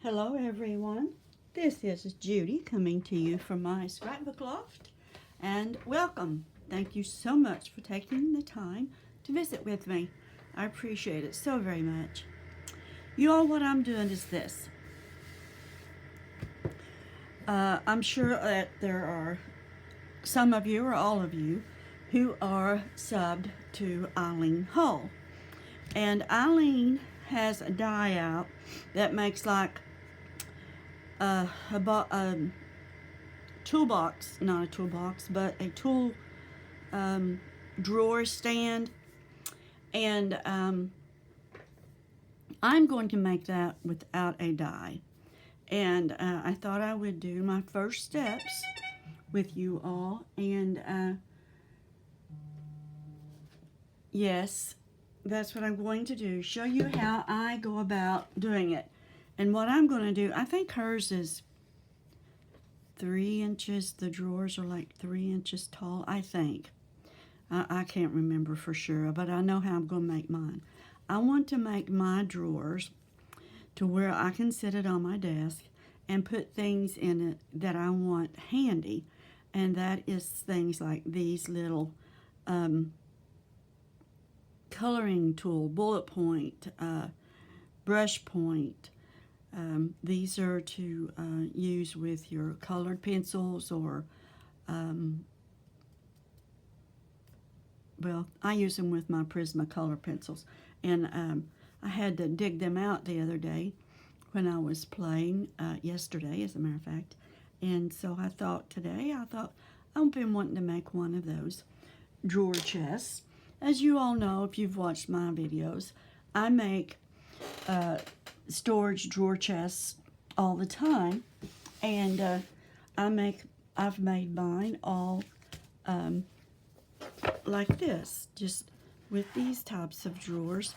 Hello everyone, this is Judy coming to you from my scrapbook loft, and welcome. Thank you so much for taking the time to visit with me. I appreciate it so very much. You all, what I'm doing is this. I'm sure that there are some of you or all of you who are subbed to Eileen Hull. And Eileen has a die out that makes like a toolbox, not a toolbox, but a tool drawer stand. And I'm going to make that without a die. And I thought I would do my first steps with you all. And yes, that's what I'm going to do. Show you how I go about doing it. And what I'm going to do, I think hers is 3 inches. The drawers are like 3 inches tall, I think. I can't remember for sure, but I know how I'm going to make mine. I want to make my drawers to where I can sit it on my desk and put things in it that I want handy. And that is things like these little coloring tool, bullet point, brush point. These are to use with your colored pencils or, well, I use them with my Prismacolor pencils. And I had to dig them out the other day when I was playing, yesterday as a matter of fact. And so I thought today, I've been wanting to make one of those drawer chests. As you all know, if you've watched my videos, I make storage drawer chests all the time, and I've made mine all like this, just with these types of drawers,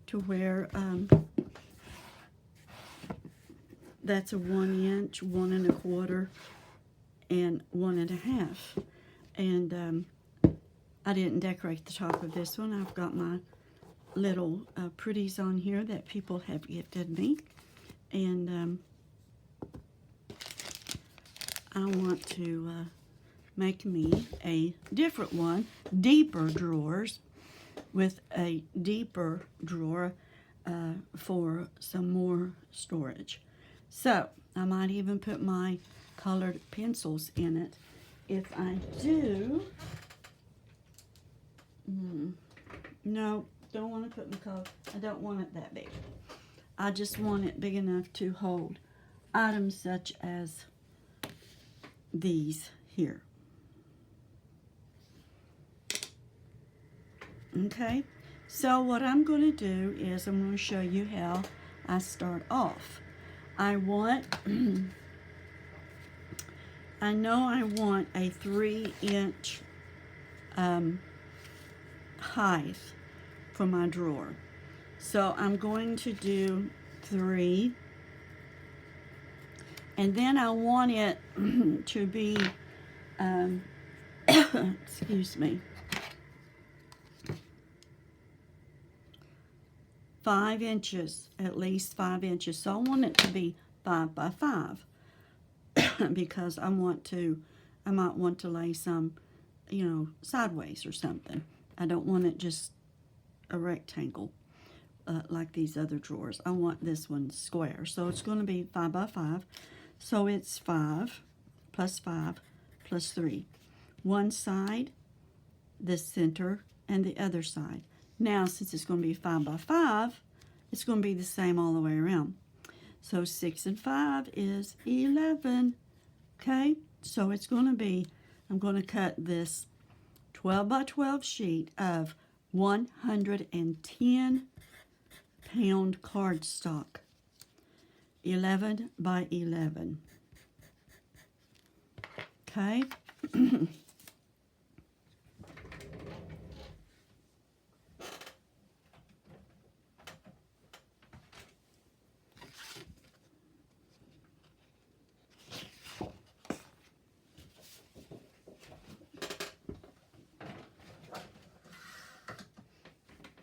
to where that's a 1 inch, 1 1/4, and 1 1/2, and I didn't decorate the top of this one. I've got my little pretties on here that people have gifted me, and I want to make me a different one, deeper drawers, with a deeper drawer for some more storage. So I might even put my colored pencils in it. If I do, no, don't want to put my color. I don't want it that big. I just want it big enough to hold items such as these here. Okay, so what I'm going to do is I'm going to show you how I start off. I know I want a 3-inch height for my drawer. So I'm going to do 3, and then I want it to be, excuse me, 5 inches, at least 5 inches. So I want it to be 5 by 5 because I might want to lay some, sideways or something. I don't want it just a rectangle like these other drawers. I want this one square. So it's going to be 5 by 5. So it's 5 plus 5 plus 3. One side, the center, and the other side. Now, since it's going to be 5 by 5, it's going to be the same all the way around. So 6 and 5 is 11. Okay? So it's going to be, I'm going to cut this 12 by 12 sheet of 110 pound cardstock. 11 by 11. Okay?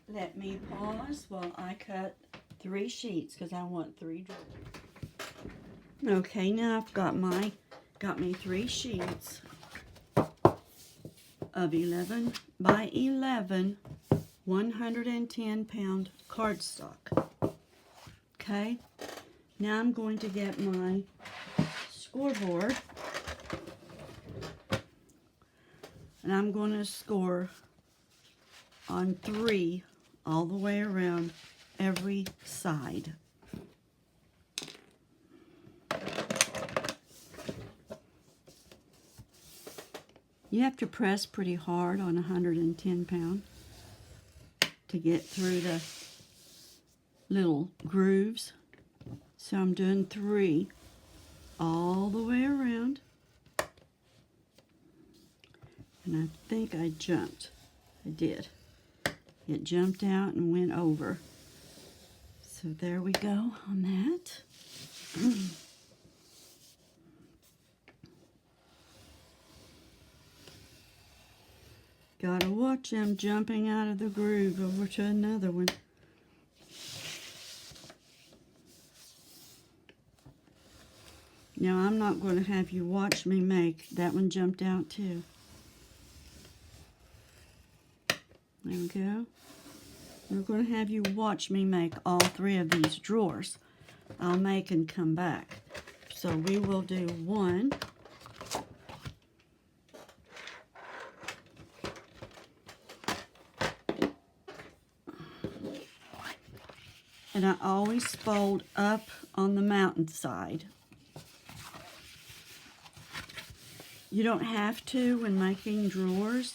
Let me pause while I cut 3 sheets because I want 3 drawers. Okay, now I've got me 3 sheets of 11 by 11 110-pound cardstock. Okay, now I'm going to get my scoreboard, and I'm going to score on 3 all the way around every side. You have to press pretty hard on 110-pound to get through the little grooves. So I'm doing 3 all the way around. And I think I jumped. I did. It jumped out and went over. So there we go on that. Gotta watch them jumping out of the groove over to another one. Now I'm not going to have you watch me make. That one jumped out too. There we go. We're going to have you watch me make all 3 of these drawers. I'll make and come back. So we will do 1. And I always fold up on the mountain side. You don't have to when making drawers,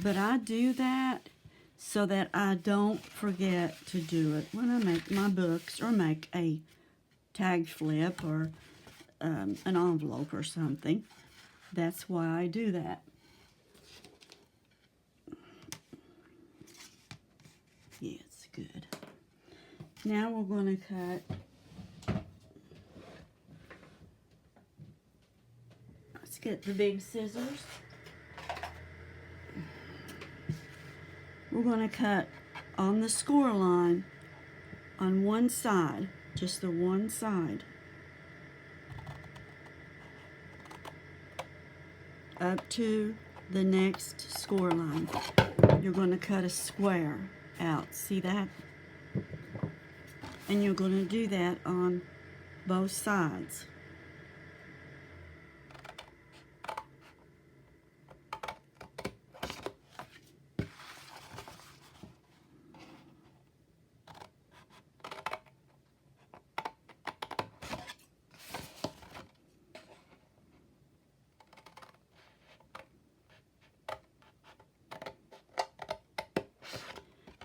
but I do that so that I don't forget to do it when I make my books or make a tag flip or an envelope or something. That's why I do that. Yeah, it's good. Now we're going to cut. Let's get the big scissors. We're going to cut on the score line on one side, just the one side, up to the next score line. You're going to cut a square out. See that? And you're going to do that on both sides.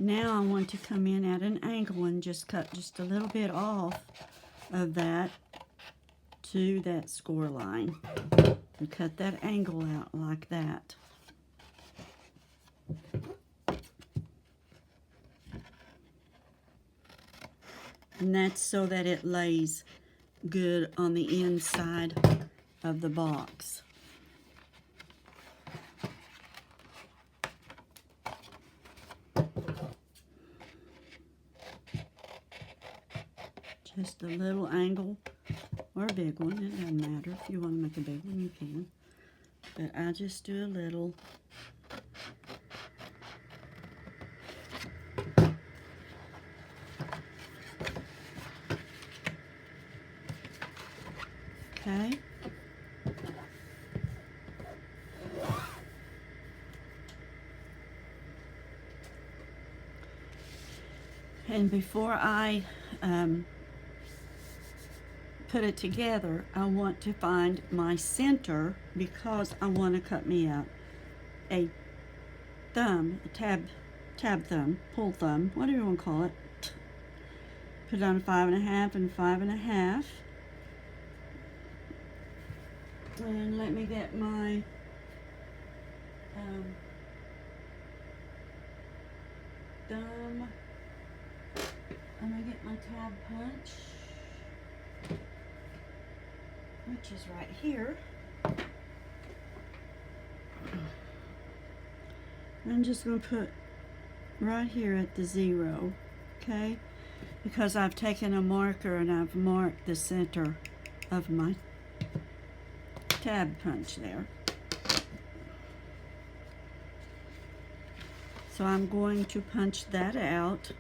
Now I want to come in at an angle and just cut just a little bit off of that to that score line. And cut that angle out like that. And that's so that it lays good on the inside of the box. Just a little angle or a big one, it doesn't matter. If you want to make a big one, you can. But I just do a little. Okay. And before I put it together, I want to find my center because I want to cut me out a thumb, a tab thumb, pull thumb, whatever you want to call it. Put it on 5.5 and 5.5. And let me get my thumb. I'm gonna get my tab punch, which is right here. I'm just going to put right here at the 0, okay? Because I've taken a marker and I've marked the center of my tab punch there. So I'm going to punch that out.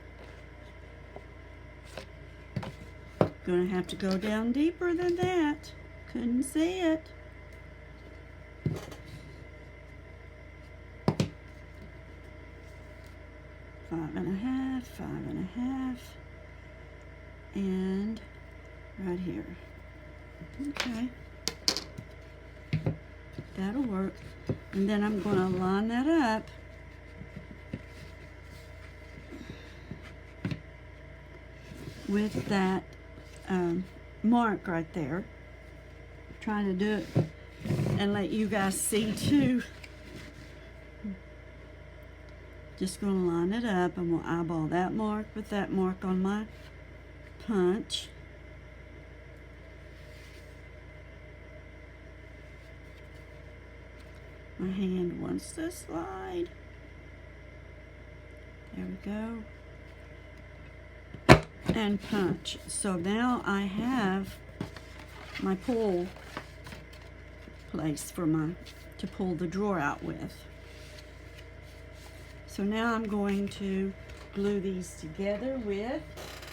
Gonna have to go down deeper than that. Couldn't see it. Five and a half, and right here. Okay. That'll work. And then I'm going to line that up with that mark right there. Trying to do it and let you guys see too. Just going to line it up. I'm going to eyeball that mark with that mark on my punch. My hand wants to slide. There we go. And punch. So now I have my pull place for to pull the drawer out with. So now I'm going to glue these together with,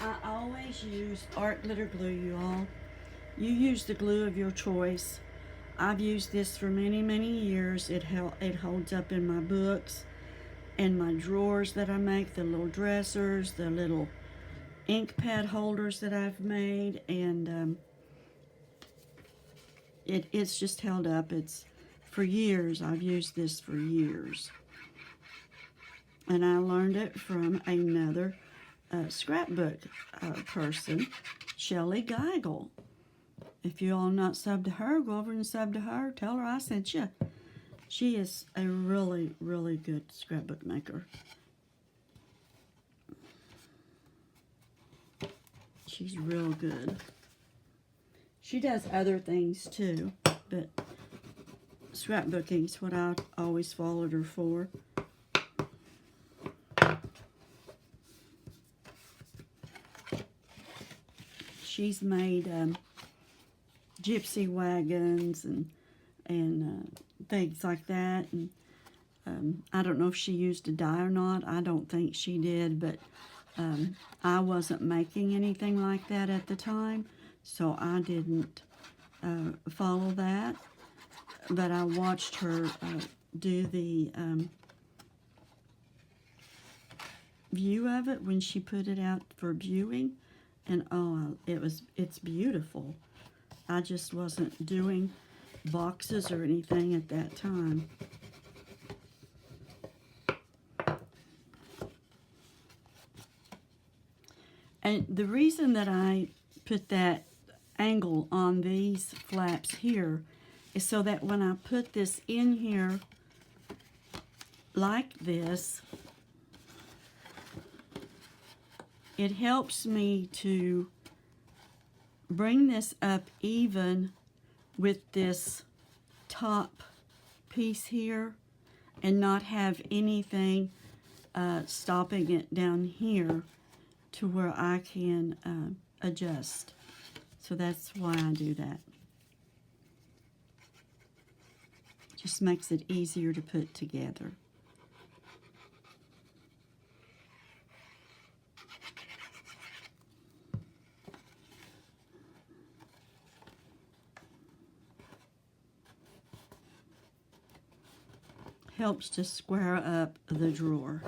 I always use art glitter glue, you all. You use the glue of your choice. I've used this for many, many years. It holds up in my books and my drawers that I make, the little dressers, the little ink pad holders that I've made, and it's just held up. It's for years. I've used this for years. And I learned it from another scrapbook person, Shelley Geigel. If you all not subbed to her, go over and sub to her. Tell her I sent you. She is a really, really good scrapbook maker. She's real good. She does other things too, but scrapbooking's what I always followed her for. She's made gypsy wagons and things like that. And I don't know if she used a die or not. I don't think she did, but I wasn't making anything like that at the time, so I didn't follow that. But I watched her do the view of it when she put it out for viewing. And oh, it's beautiful. I just wasn't doing boxes or anything at that time. And the reason that I put that angle on these flaps here is so that when I put this in here like this, it helps me to bring this up even with this top piece here and not have anything stopping it down here to where I can adjust. So that's why I do that. Just makes it easier to put together. Helps to square up the drawer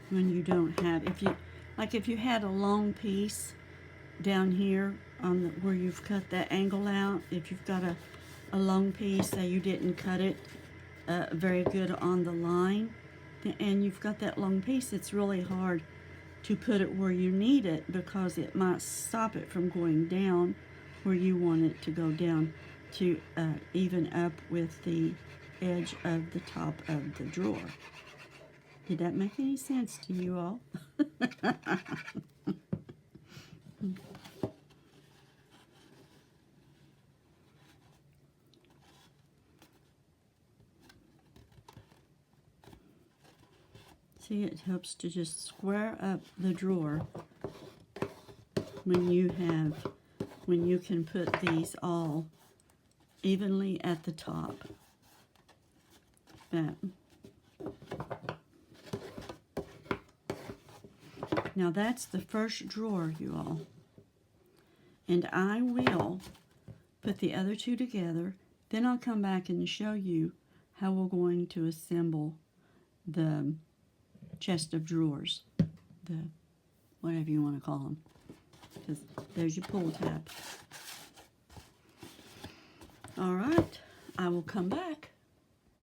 when you don't have, if you had a long piece down here on where you've cut that angle out, if you've got a long piece that you didn't cut it very good on the line, and you've got that long piece, it's really hard to put it where you need it because it might stop it from going down where you want it to go down, to even up with the edge of the top of the drawer. Did that make any sense to you all? See, it helps to just square up the drawer when you can put these all evenly at the top. That. Now that's the first drawer, you all. And I will put the other two together. Then I'll come back and show you how we're going to assemble the chest of drawers. The whatever you want to call them. Because there's your pull tab. All right, I will come back.